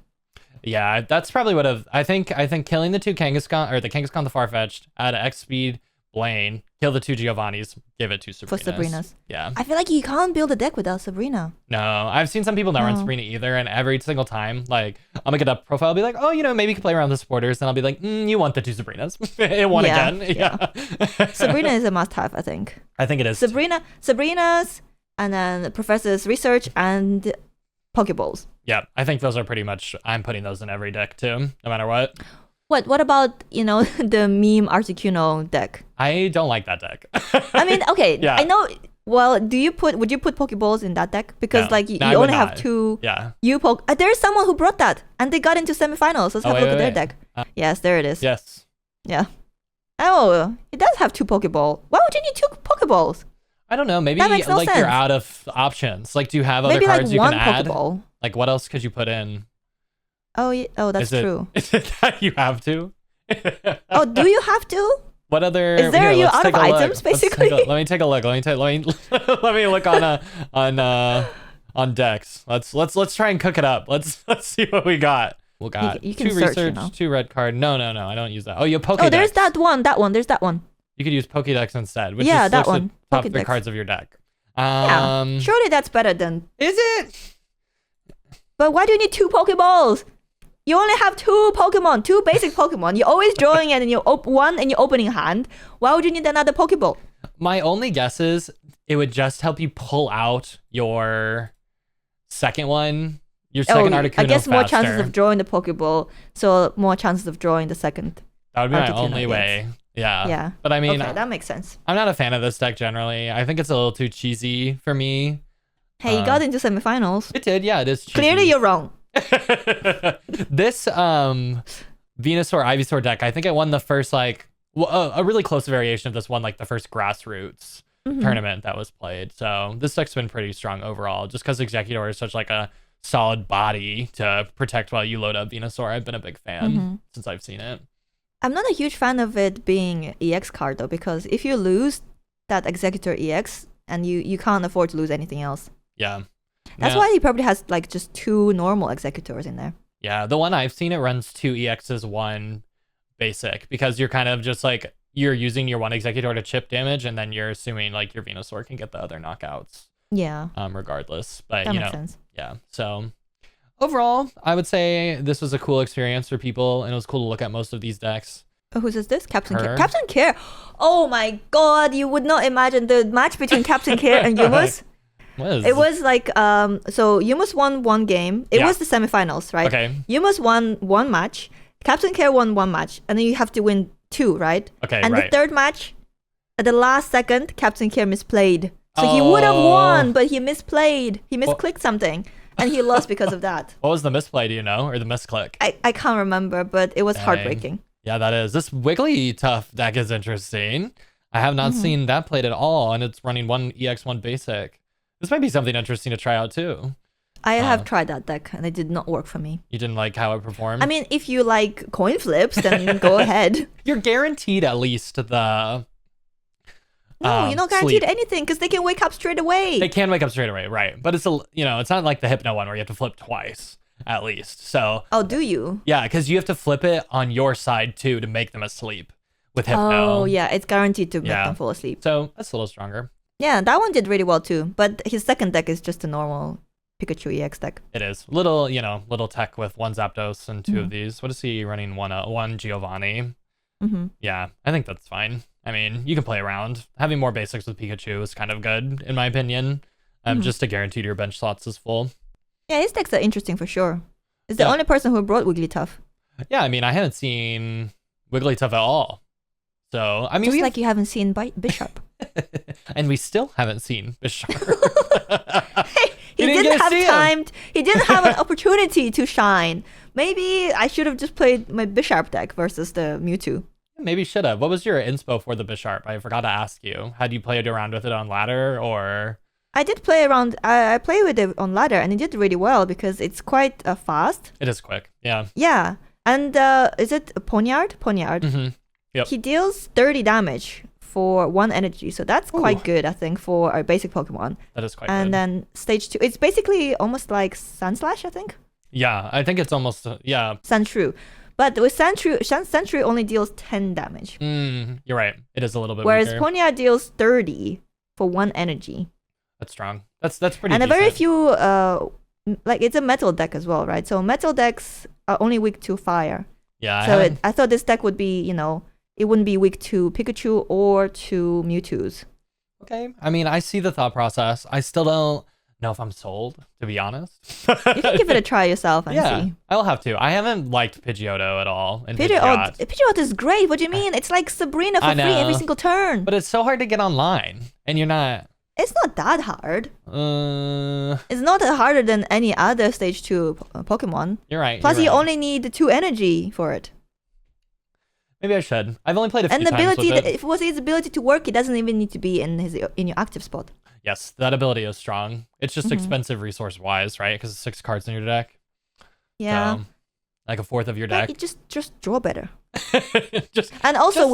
Yeah, that's probably what I think killing the 2 Kangaskhan or the Kangaskhan, the Farfetch'd, add X Speed. Blaine, kill the 2 Giovannis, give it to Sabrinas. For Sabrinas. Yeah. I feel like you can't build a deck without Sabrina. No, I've seen some people not run Sabrina either, and every single time, like, I'll make a profile, I'll be like, oh, maybe you can play around the supporters, and I'll be like, you want the 2 Sabrinas. It won again. Yeah. Sabrina is a must-have, I think. I think it is. Sabrina's, and then Professor's Research, and Pokeballs. Yeah, I think those are pretty much, I'm putting those in every deck, too, no matter what. What about, the meme Articuno deck? I don't like that deck. I mean, okay, yeah. I know. Well, would you put Pokeballs in that deck? Because you only have 2. Yeah. There's someone who brought that, and they got into semifinals. Let's have a look at their deck. Yes, there it is. Yes. Yeah. Oh, it does have 2 Pokeball. Why would you need 2 Pokeballs? I don't know. Maybe sense. You're out of options. Like, do you have other cards you can add? Pokeball. Like, what else could you put in? Oh, yeah. Oh, that's true. Is it that you have to? Oh, do you have to? What other? Is there you out of items basically? Let me take a look. Let me look on decks. Let's try and cook it up. Let's see what we got. We got you can 2 search, research, 2 red card. No, I don't use that. Oh, you have Pokédex. Oh, there's that one. There's that one. You could use Pokédex instead. Which yeah, that one. Top 3 cards of your deck. Yeah, surely that's better than. Is it? But why do you need 2 Pokeballs? You only have 2 Pokemon, 2 basic Pokemon. You're always drawing it in your one in your opening hand. Why would you need another Pokeball? My only guess is it would just help you pull out your second one, your second Articuno I guess faster. More chances of drawing the Pokeball, so more chances of drawing the second. That would be my only way. Yeah. Yeah. But I mean, okay, that makes sense. I'm not a fan of this deck generally. I think it's a little too cheesy for me. Hey, you got into semifinals. It did, yeah, it is cheesy. Clearly, you're wrong. This Venusaur Ivysaur deck, I think it won the first like a really close variation of this one, like the first grassroots tournament that was played. So this deck's been pretty strong overall, just because Executor is such like a solid body to protect while you load up Venusaur. I've been a big fan since I've seen it. I'm not a huge fan of it being EX card though, because if you lose that Executor EX, and you can't afford to lose anything else. Yeah. That's why he probably has like just 2 normal Executors in there. Yeah, the one I've seen, it runs 2 EXs, 1 basic, because you're kind of just like, you're using your 1 Executor to chip damage, and then you're assuming like your Venusaur can get the other knockouts. Yeah. Regardless. But that you makes know, sense. Yeah. So overall, I would say this was a cool experience for people, and it was cool to look at most of these decks. Oh, who's this? Captain Her. Care. Captain Care. Oh my god, you would not imagine the match between Captain Care and Yumus. It was like so Yumus won 1 game. It was the semifinals, right? Okay. Yumus won 1 match. Captain Care won 1 match, and then you have to win 2, right? Okay. And right. the third match, at the last second, Captain Care misplayed. So he would have won, but he misplayed. He misclicked something, and he lost because of that. What was the misplay, do you know? Or the misclick? I can't remember, but it was heartbreaking. Yeah, that is. This Wigglytuff deck is interesting. I have not seen that played at all, and it's running 1 EX, 1 basic. This might be something interesting to try out too. I have tried that deck, and it did not work for me. You didn't like how it performed? I mean, if you like coin flips, then go ahead. You're guaranteed at least the... No, you're not guaranteed sleep. anything, because they can wake up straight away. They can wake up straight away, right? But it's it's not like the Hypno one where you have to flip twice at least. So oh, do you? Yeah, because you have to flip it on your side too to make them asleep with Hypno. Oh yeah, it's guaranteed to make them fall asleep. So that's a little stronger. Yeah, that one did really well too. But his second deck is just a normal Pikachu EX deck. It is little tech with 1 Zapdos and 2 of these. What is he running? One Giovanni. Yeah, I think that's fine. I mean, you can play around. Having more basics with Pikachu is kind of good, in my opinion. Just to guarantee your bench slots is full. Yeah, his decks are interesting for sure. He's the only person who brought Wigglytuff. Yeah, I mean, I haven't seen Wigglytuff at all. So, I mean... Just like you haven't seen Bishop. And we still haven't seen Bishop. Hey, he didn't have time. He didn't have an opportunity to shine. Maybe I should have just played my Bishop deck versus the Mewtwo. Maybe should have. What was your inspo for the Bisharp? I forgot to ask you. Had you played around with it on ladder or? I did play around. I played with it on ladder, and it did really well because it's quite fast. It is quick. Yeah. Yeah, and is it Poniard? Poniard. Yep. He deals 30 damage for 1 energy, so that's quite good, I think, for a basic Pokemon. That is quite good. And then stage 2, it's basically almost like Sandslash, I think. Yeah, I think it's almost Sandshrew. But with Sandshrew only deals 10 damage. You're right. It is a little bit whereas weaker. Poniard deals 30 for 1 energy. That's strong. That's pretty And decent. a very few, like it's a metal deck as well, right? So metal decks are only weak to fire. Yeah. So I thought this deck would be, it wouldn't be weak to Pikachu or to Mewtwo's. Okay. I mean, I see the thought process. I still don't know if I'm sold, to be honest. You can give it a try yourself and see. I'll have to. I haven't liked Pidgeotto at all. Pidgeot is great. What do you mean? It's like Sabrina for free every single turn. But it's so hard to get online, and you're not... It's not that hard. It's not harder than any other stage 2 Pokemon. You're right. Plus, you only need 2 energy for it. Maybe I should. I've only played a few times with it. If it was his ability to work, it doesn't even need to be in your active spot. Yes, that ability is strong. It's just expensive resource-wise, right? Because it's 6 cards in your deck. Yeah. So, like a fourth of your deck. Just draw better. And also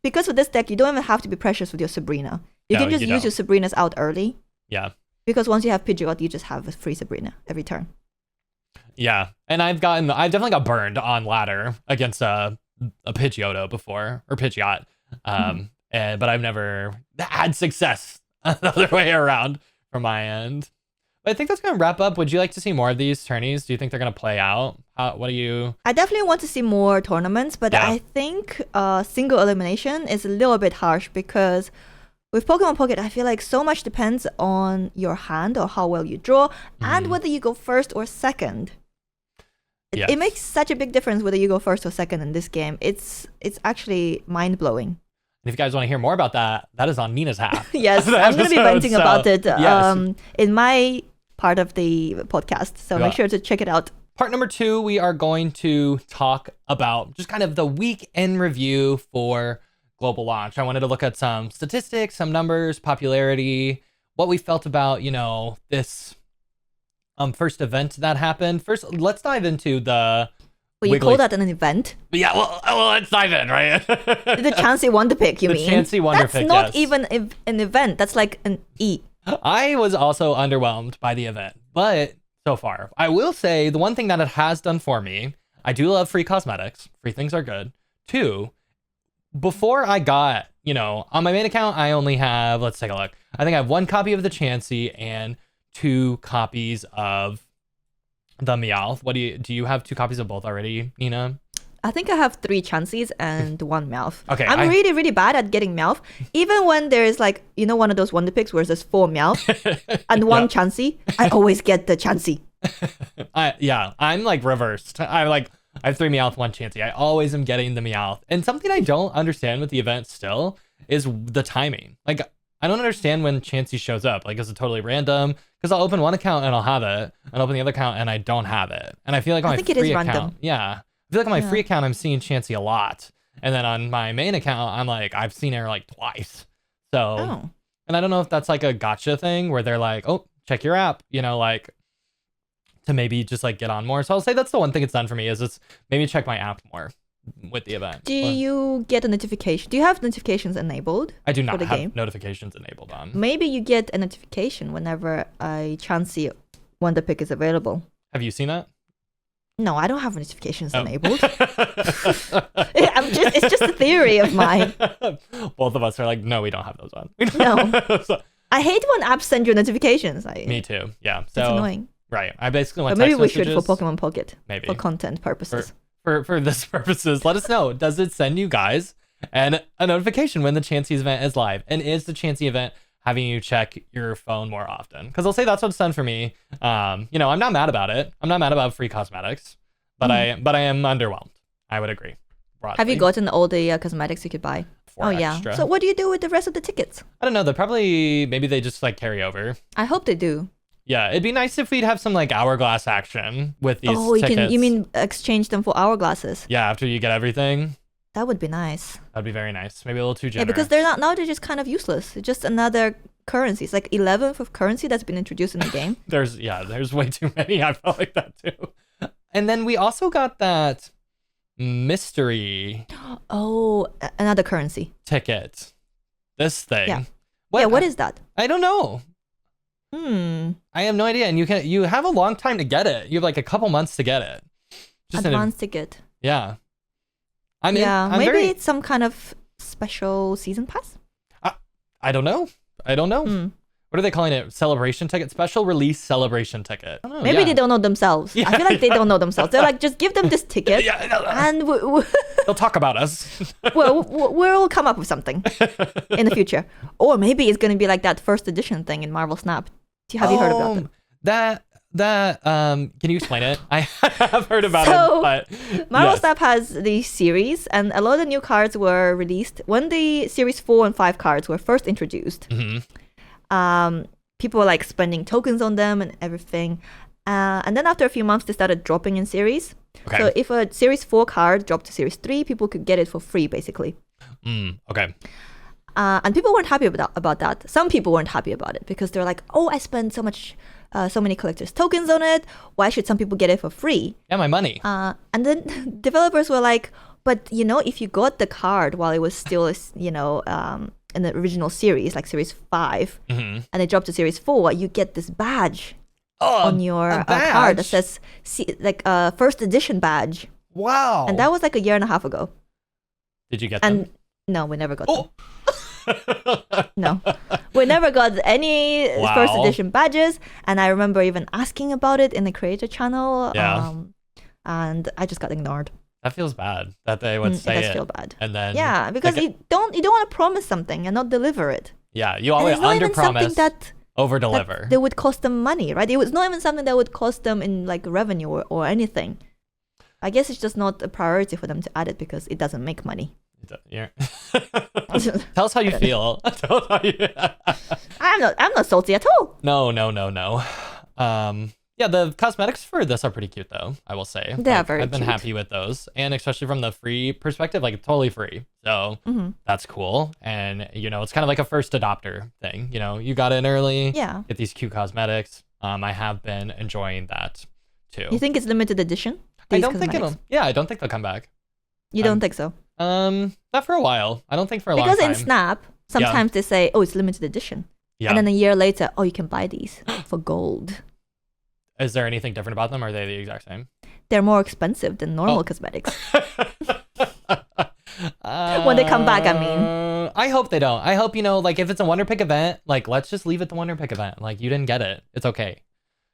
because with this deck, you don't even have to be precious with your Sabrina. You can just use your Sabrinas out early. Yeah. Because once you have Pidgeot, you just have a free Sabrina every turn. Yeah, and I've definitely got burned on ladder against a Pidgeotto before, or Pidgeot, but I've never had success the other way around from my end. But I think that's gonna wrap up. Would you like to see more of these tourneys? Do you think they're gonna play out? What do you? I definitely want to see more tournaments, but I think single elimination is a little bit harsh because with Pokemon Pocket, I feel like so much depends on your hand or how well you draw and whether you go first or second. Yes. It makes such a big difference whether you go first or second in this game. It's actually mind-blowing. And if you guys want to hear more about that, that is on Nina's half. Yes, I'm going to be venting about it yes. In my part of the podcast. So make sure to check it out. Part number 2, we are going to talk about just kind of the week in review for global launch. I wanted to look at some statistics, some numbers, popularity, what we felt about, this first event that happened. First, let's dive into the Well, you call that an event? Yeah, well, let's dive in, right? The Chansey Wonder Pick, you mean? The Chansey Wonder Pick, That's not even an event. That's like an E. I was also underwhelmed by the event, but so far, I will say the one thing that it has done for me, I do love free cosmetics. Free things are good. 2, before I got, on my main account, I only have, let's take a look. I think I have 1 copy of the Chansey and 2 copies of the Meowth. Do you have 2 copies of both already, Nina? I think I have 3 Chanseys and 1 Meowth. Okay. I'm really, really bad at getting Meowth. Even when there's like, one of those Wonder Picks where there's 4 Meowth and 1 Chansey, I always get the Chansey. I'm like reversed. I have 3 Meowth, 1 Chansey. I always am getting the Meowth. And something I don't understand with the event still is the timing. Like, I don't understand when Chansey shows up. Like, is it totally random? Because I'll open one account and I'll have it, and open the other account and I don't have it. And I feel like on my free account, random. Yeah, I feel like on my free account I'm seeing Chansey a lot, and then on my main account I'm like I've seen her like twice. So, and I don't know if that's like a gotcha thing where they're like, oh, check your app, like to maybe just like get on more. So I'll say that's the one thing it's done for me is it's maybe check my app more with the event. Do you get a notification? Do you have notifications enabled? I do not have notifications enabled on. Maybe you get a notification whenever a Chansey Wonder Pick is available. Have you seen that? No, I don't have notifications enabled. It's just a theory of mine. Both of us are like, no, we don't have those on. No. So, I hate when apps send you notifications. Me too. Yeah. So it's annoying. Right. I basically want maybe we should for Pokemon Pocket. Maybe. For content purposes. For this purposes, let us know. Does it send you guys a notification when the Chansey event is live? And is the Chansey event having you check your phone more often? Because I'll say that's what's done for me. I'm not mad about it. I'm not mad about free cosmetics, but I am underwhelmed. I would agree. Broadly. Have you gotten all the cosmetics you could buy? 4 extra. Yeah. So what do you do with the rest of the tickets? I don't know. Maybe they just like carry over. I hope they do. Yeah, it'd be nice if we'd have some like hourglass action with these tickets. You mean exchange them for hourglasses? Yeah, after you get everything. That would be nice. That'd be very nice. Maybe a little too generous. Yeah, because they're just kind of useless. It's just another currency. It's like 11th of currency that's been introduced in the game. There's way too many. I felt like that too. And then we also got that mystery. Oh, another currency. Ticket. This thing. Yeah. What is that? I don't know. I have no idea. And you have a long time to get it. You have like a couple months to get it. Just advance ticket. Yeah. Maybe it's some kind of special season pass. I don't know. What are they calling it? Celebration ticket? Special release celebration ticket. I don't know, Maybe they don't know themselves. Yeah, I feel like they don't know themselves. They're like, just give them this ticket, and they'll talk about us. we'll come up with something in the future. Or maybe it's going to be like that first edition thing in Marvel Snap. Have you heard about it? That can you explain it? I have heard about it, but Marvel Snap has the series, and a lot of the new cards were released when the series 4 and 5 cards were first introduced. People were like spending tokens on them and everything, and then after a few months they started dropping in series. Okay. So if a series 4 card dropped to series 3, people could get it for free basically. Okay. And people weren't happy about that. Some people weren't happy about it because they're like, oh, I spent so many collector's tokens on it. Why should some people get it for free? Yeah, my money. And then developers were like, but if you got the card while it was still, in the original series, like series 5, and it dropped to series 4, you get this badge on your card that says first edition badge. Wow. And that was like a year and a half ago. Did you get them? No, we never got them. No, we never got any first edition badges, and I remember even asking about it in the creator channel. Yeah. And I just got ignored. That feels bad that they would say it. It does feel bad. And then because you don't want to promise something and not deliver it. Yeah, you always under-promise, over-deliver. That would cost them money, right? It was not even something that would cost them in like revenue or anything. I guess it's just not a priority for them to add it because it doesn't make money. Yeah. Tell us how you feel. Tell us how you... I'm not salty at all. No. Yeah, the cosmetics for this are pretty cute though, I will say. They are very I've been cute. happy with those. And especially from the free perspective, like totally free. So that's cool. And it's kind of like a first adopter thing. You got in early, Yeah. get these cute cosmetics. I have been enjoying that too. You think it's limited edition? I don't think I don't think they'll come back. You don't think so? Not for a while. I don't think for a long Because time. in Snap, sometimes they say, oh, it's limited edition. Yeah. And then a year later, oh, you can buy these for gold. Is there anything different about them? Or are they the exact same? They're more expensive than normal cosmetics. When they come back, I mean. I hope they don't. I hope, like if it's a Wonder Pick event, like let's just leave it the Wonder Pick event. Like you didn't get it. It's okay.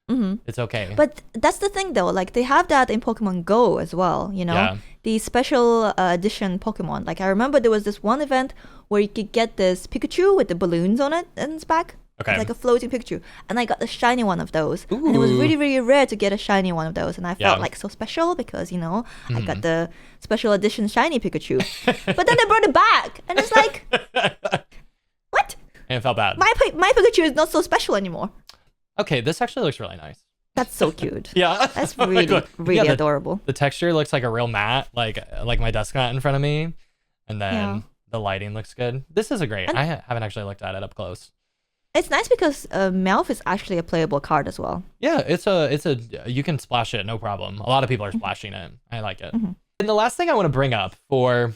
It's okay. But that's the thing though, like they have that in Pokemon Go as well, Yeah. The special edition Pokemon. Like I remember there was this one event where you could get this Pikachu with the balloons on it and its back. Okay. It's like a floating Pikachu. And I got the shiny one of those. Ooh. And it was really, really rare to get a shiny one of those. And I felt like so special because, I got the special edition shiny Pikachu. But then they brought it back. And it's like, what? And it felt bad. My Pikachu is not so special anymore. Okay, this actually looks really nice. That's so cute. Yeah. That's really adorable. The texture looks like a real mat, like my desk mat in front of me. And then the lighting looks good. This is I haven't actually looked at it up close. It's nice because Melf is actually a playable card as well. Yeah, it's a you can splash it, no problem. A lot of people are splashing it. I like it. And the last thing I want to bring up for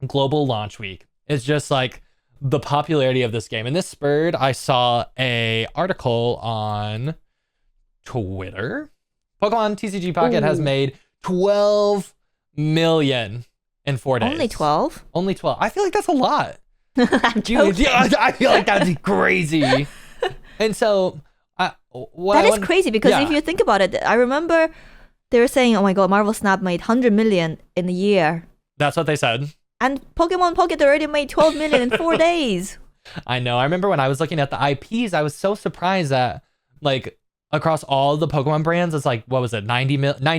global launch week is just like the popularity of this game. And this spurred, I saw a article on Twitter. Pokemon TCG Pocket has made 12 million in 4 days. Only 12? Only 12. I feel like that's a lot. I'm joking. I feel like that's crazy. And so that is crazy because if you think about it, I remember they were saying, oh my god, Marvel Snap made 100 million in a year. That's what they said. And Pokemon Pocket already made 12 million in 4 days. I know. I remember when I was looking at the IPs, I was so surprised that like across all the Pokemon brands, it's like, what was it? 90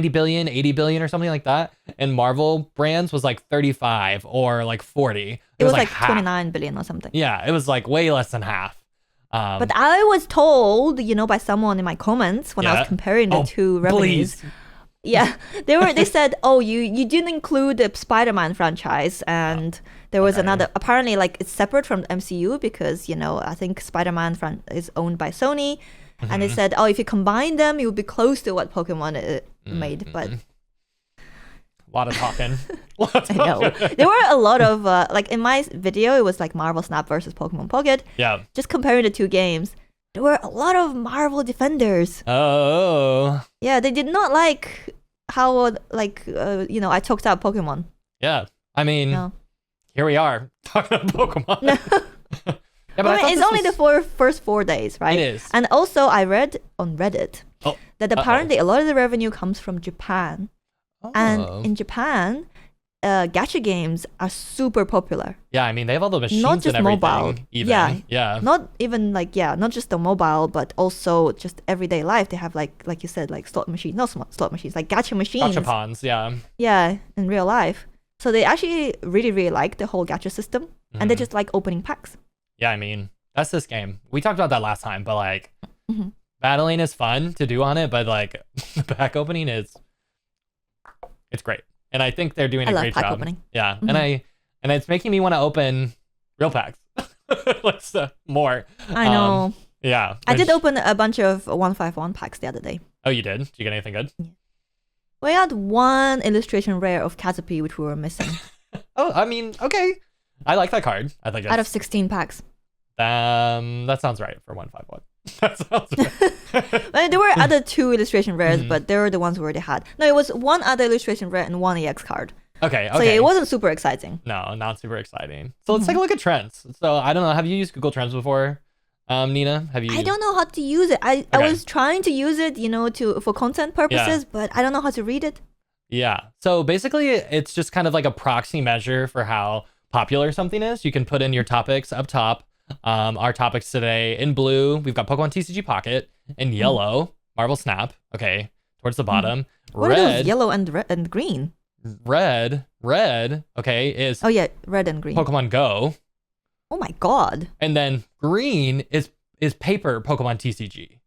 billion, 80 billion or something like that. And Marvel brands was like 35 or like 40. It was like 29 billion or something. Yeah, it was like way less than half. But I was told, by someone in my comments when I was comparing the two revenues. Please. Yeah, they said, oh, you didn't include the Spider-Man franchise, and there was another. Apparently, like it's separate from the MCU because I think Spider-Man is owned by Sony, and they said, oh, if you combine them, it would be close to what Pokemon made. But a lot of talking. I know there were a lot of like in my video, it was like Marvel Snap versus Pokemon Pocket. Yeah, just comparing the two games. There were a lot of Marvel defenders. Oh. Yeah, they did not like how, I talked about Pokemon. Yeah. I mean, here we are talking about Pokemon. No. Yeah, but it's only the first 4 days, right? It is. And also, I read on Reddit that apparently a lot of the revenue comes from Japan. Oh. And in Japan, gacha games are super popular. Yeah, I mean, they have all the machines not just and everything. Mobile. Even. Yeah. Not even not just the mobile, but also just everyday life. They have like you said, like slot machines, not slot machines, like gacha machines. Gachapons, yeah. Yeah, in real life. So they actually really, really like the whole gacha system, and they just like opening packs. Yeah, I mean, that's this game. We talked about that last time, but like, battling is fun to do on it, but like, the pack opening it's great. And I think they're doing a great job. Opening. Yeah, and it's making me want to open real packs, like more. I know. Yeah, I did open a bunch of 151 packs the other day. Oh, you did? Did you get anything good? Yeah. We had one illustration rare of Caterpie, which we were missing. Oh, I mean, okay. I like that card. I think out of 16 packs. That sounds right for 151. That sounds right. There were other 2 illustration rares, but they were the ones we already had. No, it was one other illustration rare and one EX card. Okay. So yeah, it wasn't super exciting. No, not super exciting. So let's take a look at trends. So I don't know. Have you used Google Trends before, Nina? Have you? I don't know how to use it. I was trying to use it, for content purposes, but I don't know how to read it. Yeah. So basically, it's just kind of like a proxy measure for how popular something is. You can put in your topics up top. Our topics today in blue, we've got Pokemon TCG Pocket. In yellow, Marvel Snap. Okay. towards the bottom. What are those yellow and red and green? Red, okay, is red and green. Pokemon Go. Oh my god. And then green is paper Pokemon TCG.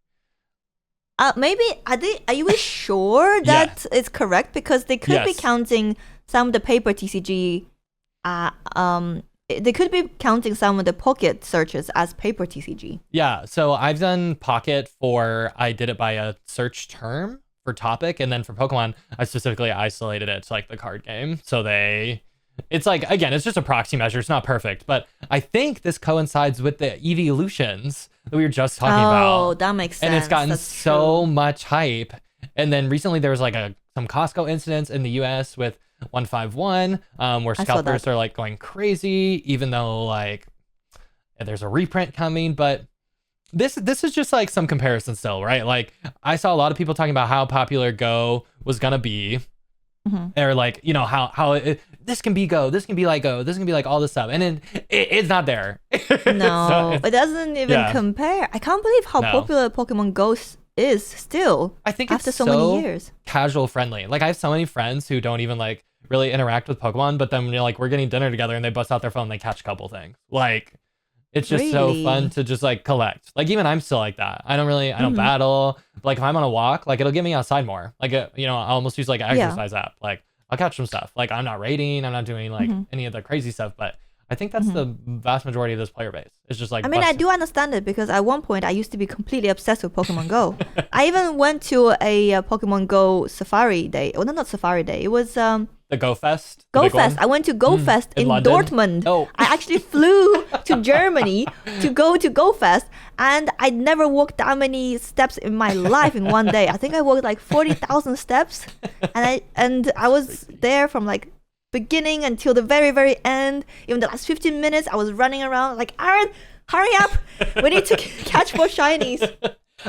Maybe are you sure that it's correct? Because they could be counting some of the paper TCG. They could be counting some of the Pocket searches as paper TCG. Yeah, so I've done Pocket I did it by a search term for topic, and then for Pokemon, I specifically isolated it to like the card game. So it's like, again, it's just a proxy measure. It's not perfect, but I think this coincides with the evolutions that we were just talking about. Oh, that makes sense. And it's gotten so much hype. And then recently there was like some Costco incidents in the US with 151, where scalpers are like going crazy, even though like there's a reprint coming. But this is just like some comparison still, right? Like I saw a lot of people talking about how popular Go was gonna be. Or like, you know, how this can be Go, this can be like Go, this can be like all this stuff, and it's not there. No, it doesn't even compare. I can't believe how popular Pokemon Go is still. I think after it's so many years. Casual friendly. Like I have so many friends who don't even like really interact with Pokemon, but then like we're getting dinner together and they bust out their phone and they catch a couple things. Like it's just so fun to just like collect. Like even I'm still like that. I don't battle. But, like if I'm on a walk, like it'll get me outside more. Like you know, I almost use like an exercise app. Like I'll catch some stuff. Like I'm not raiding, I'm not doing like any of the crazy stuff, but I think that's the vast majority of this player base. It's just like I do understand it, because at one point I used to be completely obsessed with Pokemon Go. I even went to a Pokemon Go Safari Day. Well, not Safari Day. It was the Go Fest. Go Fest. I went to Go Fest in Dortmund. Oh. I actually flew to Germany to Go Fest, and I'd never walked that many steps in my life in one day. I think I walked like 40,000 steps, and I was there from like beginning until the very, very end. Even the last 15 minutes, I was running around like, Aaron, hurry up. We need to catch more shinies.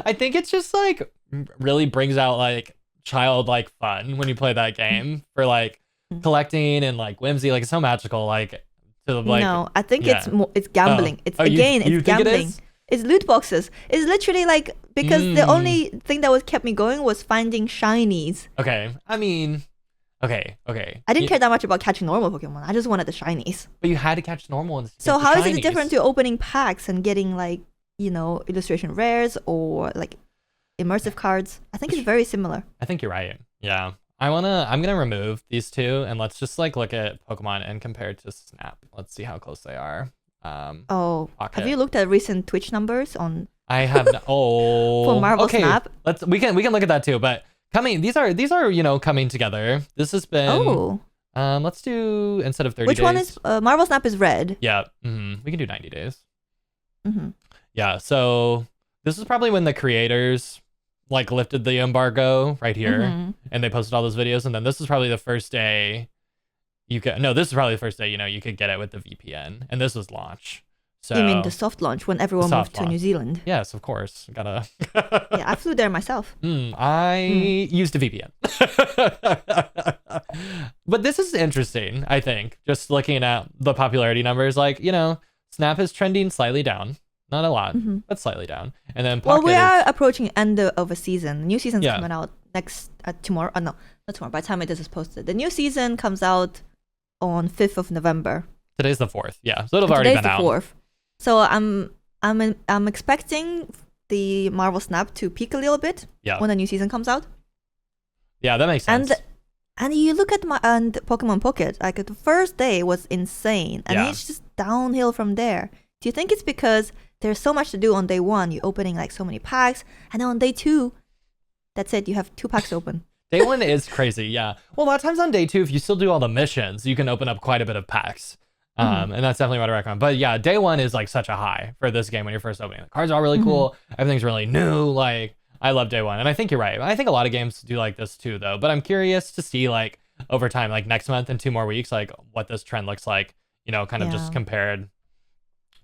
I think it's just like really brings out like childlike fun when you play that game for like collecting and like whimsy. Like it's so magical. Like to like. No, I think it's gambling. It's gambling. It's loot boxes. It's literally like, because the only thing that was kept me going was finding shinies. Okay. I mean, okay. I didn't care that much about catching normal Pokemon. I just wanted the shinies. But you had to catch normal ones. So how is it different to opening packs and getting like, you know, illustration rares or like immersive cards? I think it's very similar. I think you're right. Yeah. I'm gonna remove these two and let's just like look at Pokemon and compare it to Snap. Let's see how close they are. Pocket. Have you looked at recent Twitch numbers on? I have. For Marvel Snap. We can look at that too. But these are you know coming together. This has been. Let's do, instead of 30 days. Which one is Marvel Snap is red? Yeah. We can do 90 days. Yeah. So this is probably when the creators like lifted the embargo right here, and they posted all those videos, and then this is probably the first day this is probably the first day you could get it with the VPN, and this was launch. So you mean the soft launch when everyone moved to New Zealand? Yes, of course. Gotta. Yeah, I flew there myself. I used a VPN. But this is interesting, I think, just looking at the popularity numbers. Like, Snap is trending slightly down. Not a lot, but slightly down. And then Pocket we are approaching end of a season. New season's coming out tomorrow. No, not tomorrow. By the time this is posted, the new season comes out on 5th of November. Today's the 4th. Yeah, so it'll have already been out. Today's the 4th. So I'm expecting the Marvel Snap to peak a little bit when the new season comes out. Yeah, that makes sense. And you look at Pokemon Pocket, like the first day was insane, and it's just downhill from there. Do you think it's because there's so much to do on day one? You're opening like so many packs, and then on day two, that's it. You have 2 packs open. Day one is crazy, yeah. Well, a lot of times on day 2, if you still do all the missions, you can open up quite a bit of packs. And that's definitely what I recommend. But yeah, day 1 is like such a high for this game when you're first opening. The cards are all really cool. Everything's really new. Like, I love day 1. And I think you're right. I think a lot of games do like this too, though. But I'm curious to see like over time, like next month and 2 more weeks, like what this trend looks like, kind of just compared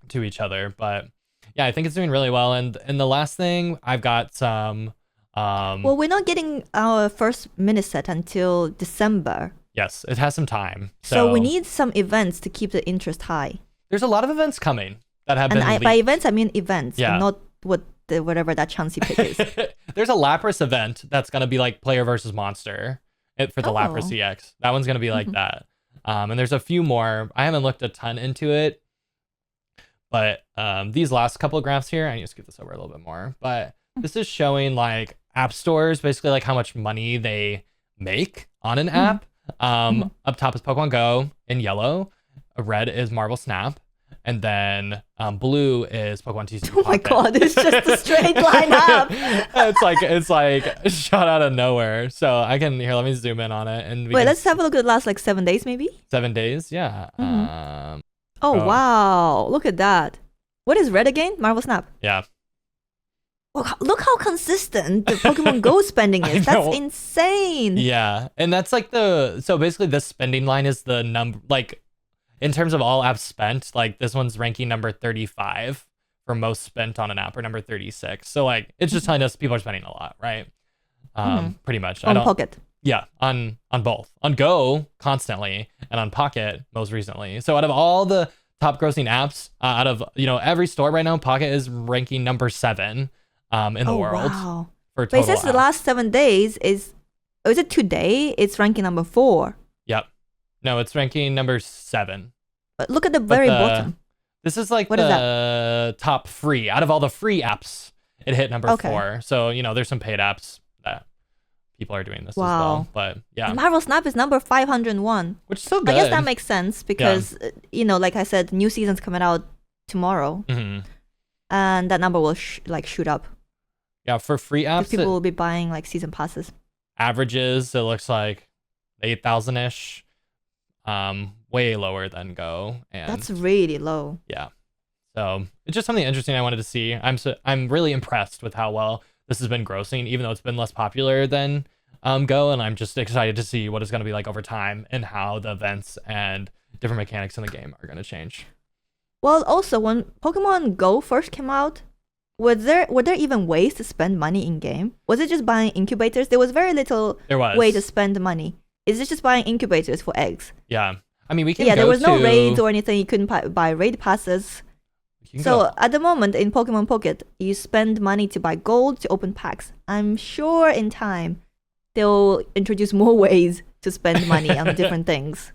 to each other. But yeah, I think it's doing really well. And the last thing, I've got some... well, we're not getting our first mini set until December. Yes, it has some time. So we need some events to keep the interest high. There's a lot of events coming that have been leaked. By events, I mean events, and not what whatever that Chansey pick is. There's a Lapras event that's gonna be like player versus monster for the Lapras EX. That one's gonna be like that. And there's a few more. I haven't looked a ton into it, but these last couple of graphs here, I need to skip this over a little bit more. But this is showing like app stores, basically like how much money they make on an app. Up top is Pokemon Go in yellow. Red is Marvel Snap. And then blue is Pokemon TCG Pocket. Oh my god, it's just a straight line up. it's like shot out of nowhere. So I can here. Let me zoom in on it. And wait, let's have a look at the last like 7 days, maybe. 7 days, yeah. Oh wow, look at that. What is red again? Marvel Snap. Yeah. Look how consistent the Pokemon Go spending is. That's insane. Yeah, and that's like so basically this spending line is the number like. In terms of all apps spent, like this one's ranking number 35 for most spent on an app, or number 36. So like it's just telling us people are spending a lot, right? Pretty much. On Pocket. Yeah, on both. On Go constantly, and on Pocket most recently. So out of all the top grossing apps, out of every store right now, Pocket is ranking number 7 in the world. Wow. For total. But it says the last 7 days is it today? It's ranking number 4. Yep. No, it's ranking number 7. But look at the very bottom. This is like the top free. Out of all the free apps, it hit number 4. So, there's some paid apps that people are doing this as well. But yeah. And Marvel Snap is number 501. Which is still good. I guess that makes sense because, like I said, new season's coming out tomorrow. And that number will shoot up. Yeah, for free apps. People will be buying like season passes. Averages, it looks like 8,000-ish. Way lower than Go, and that's really low. Yeah, so it's just something interesting I wanted to see. I'm really impressed with how well this has been grossing, even though it's been less popular than Go, and I'm just excited to see what it's going to be like over time and how the events and different mechanics in the game are going to change. Well, also when Pokemon Go first came out, were there even ways to spend money in game? Was it just buying incubators? There was very little way to spend money. Is it just buying incubators for eggs? Yeah. I mean, we can there was no raids or anything. You couldn't buy raid passes. So at the moment in Pokemon Pocket, you spend money to buy gold to open packs. I'm sure in time, they'll introduce more ways to spend money on different things.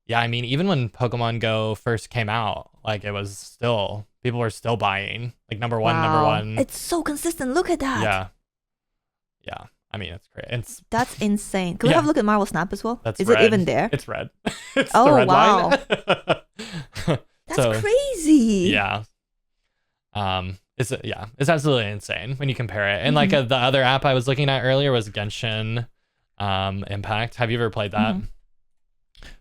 Yeah, I mean, even when Pokemon Go first came out, like it was still, people were still buying. Like number one. It's so consistent. Look at that. Yeah. Yeah. I mean, it's great. That's insane. Can we have a look at Marvel Snap as well? Is it even there? It's red. It's the red line. That's crazy. Yeah. It's absolutely insane when you compare it. And like the other app I was looking at earlier was Genshin Impact. Have you ever played that?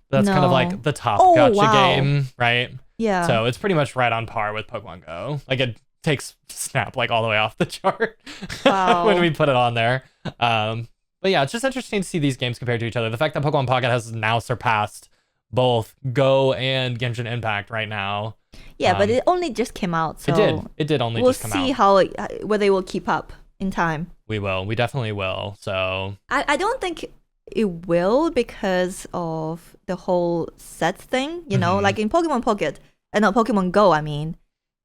That's kind of like the top gacha game, right? Yeah. So it's pretty much right on par with Pokemon Go. Like it takes Snap like all the way off the chart when we put it on there. But yeah, it's just interesting to see these games compared to each other. The fact that Pokemon Pocket has now surpassed both Go and Genshin Impact right now. Yeah, but it only just came out, so it did only just come out. We'll see whether it will keep up in time. We definitely will. So I don't think it will because of the whole set thing, like in Pokemon Pocket and Pokemon Go, I mean.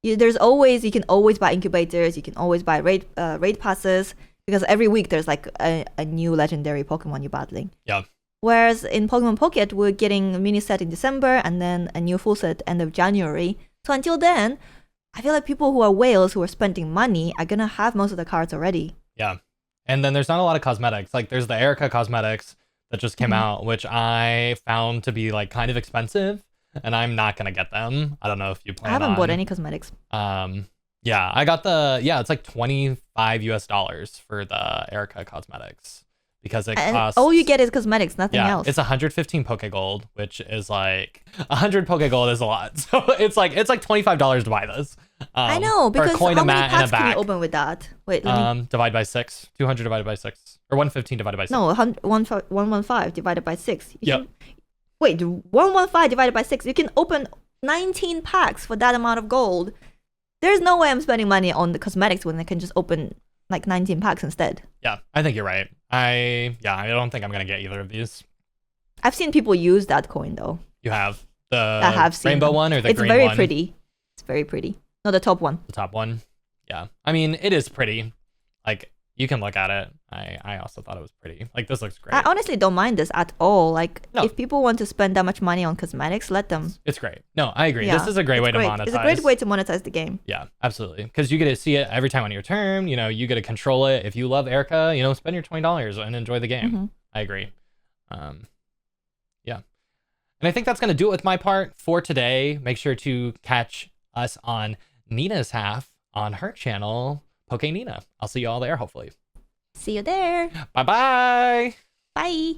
You can always buy incubators, you can always buy raid passes, because every week there's like a new legendary Pokemon you're battling. Yeah. Whereas in Pokemon Pocket, we're getting a mini set in December and then a new full set end of January. So until then, I feel like people who are whales who are spending money are gonna have most of the cards already. Yeah. And then there's not a lot of cosmetics. Like there's the Erica cosmetics that just came out, which I found to be like kind of expensive. And I'm not gonna get them. I don't know if you plan on. I haven't bought any cosmetics. Yeah, I got it's like $25 for the Erica cosmetics because it costs. All you get is cosmetics, nothing else. It's 115 Poke Gold, which is like 100 Poke Gold is a lot. So it's like $25 to buy this. I know, because for a coin, how a many mat, packs and a back. Can you open with that? Wait, divide by 6. 200 divided by 6, or 115 divided by 6. No, 115 divided by 6. Yep. Wait, 115 divided by 6. You can open 19 packs for that amount of gold. There's no way I'm spending money on the cosmetics when I can just open like 19 packs instead. Yeah, I think you're right. I don't think I'm going to get either of these. I've seen people use that coin though. You have the rainbow one or the green one? It's very pretty. It's very pretty. No, the top one. The top one. Yeah. I mean, it is pretty. Like, you can look at it. I also thought it was pretty. Like, this looks great. I honestly don't mind this at all. Like, No. if people want to spend that much money on cosmetics, let them. It's great. No, I agree. Yeah, This is a great way to monetize. It's a great way to monetize the game. Yeah, absolutely. Because you get to see it every time on your turn. You know, you get to control it. If you love Erica, you know, spend your $20 and enjoy the game. I agree. Yeah. And I think that's going to do it with my part for today. Make sure to catch us on Nina's half on her channel, Poke Nina. I'll see you all there, hopefully. See you there. Bye-bye. Bye.